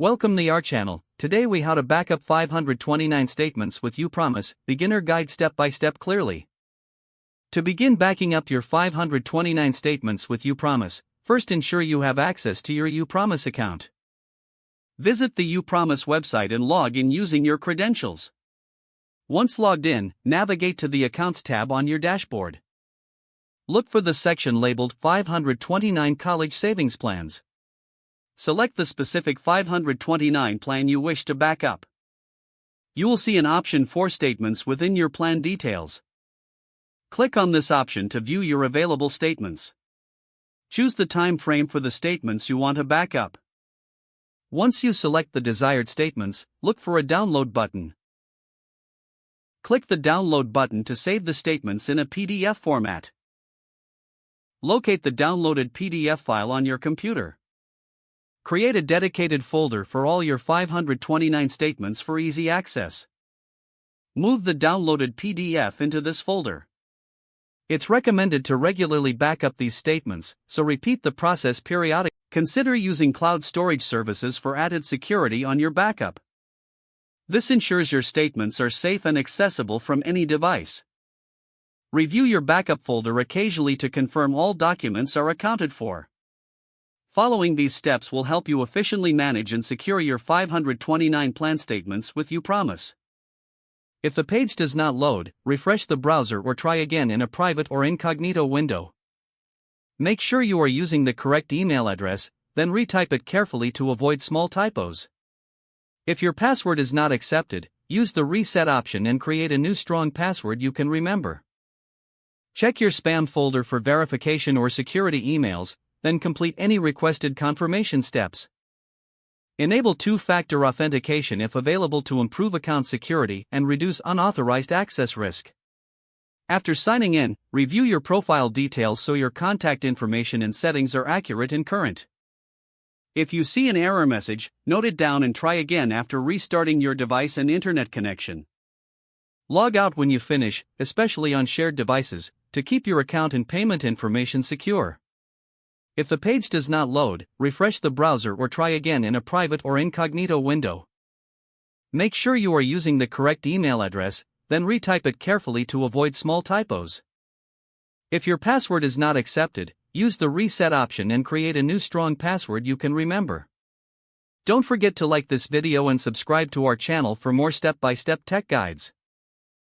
Welcome to our channel. Today we how to back up 529 statements with Upromise, beginner guide step by step clearly. To begin backing up your 529 statements with Upromise, first ensure you have access to your Upromise account. Visit the Upromise website and log in using your credentials. Once logged in, navigate to the Accounts tab on your dashboard. Look for the section labeled 529 College Savings Plans. Select the specific 529 plan you wish to back up. You will see an option for statements within your plan details. Click on this option to view your available statements. Choose the time frame for the statements you want to back up. Once you select the desired statements, look for a download button. Click the download button to save the statements in a PDF format. Locate the downloaded PDF file on your computer. Create a dedicated folder for all your 529 statements for easy access. Move the downloaded PDF into this folder. It's recommended to regularly back up these statements, so repeat the process periodically. Consider using cloud storage services for added security on your backup. This ensures your statements are safe and accessible from any device. Review your backup folder occasionally to confirm all documents are accounted for. Following these steps will help you efficiently manage and secure your 529 plan statements with Upromise. If the page does not load, refresh the browser or try again in a private or incognito window. Make sure you are using the correct email address, then retype it carefully to avoid small typos. If your password is not accepted, use the reset option and create a new strong password you can remember. Check your spam folder for verification or security emails, then complete any requested confirmation steps. Enable two-factor authentication if available to improve account security and reduce unauthorized access risk. After signing in, review your profile details so your contact information and settings are accurate and current. If you see an error message, note it down and try again after restarting your device and internet connection. Log out when you finish, especially on shared devices, to keep your account and payment information secure. If the page does not load, refresh the browser or try again in a private or incognito window. Make sure you are using the correct email address, then retype it carefully to avoid small typos. If your password is not accepted, use the reset option and create a new strong password you can remember. Don't forget to like this video and subscribe to our channel for more step-by-step tech guides.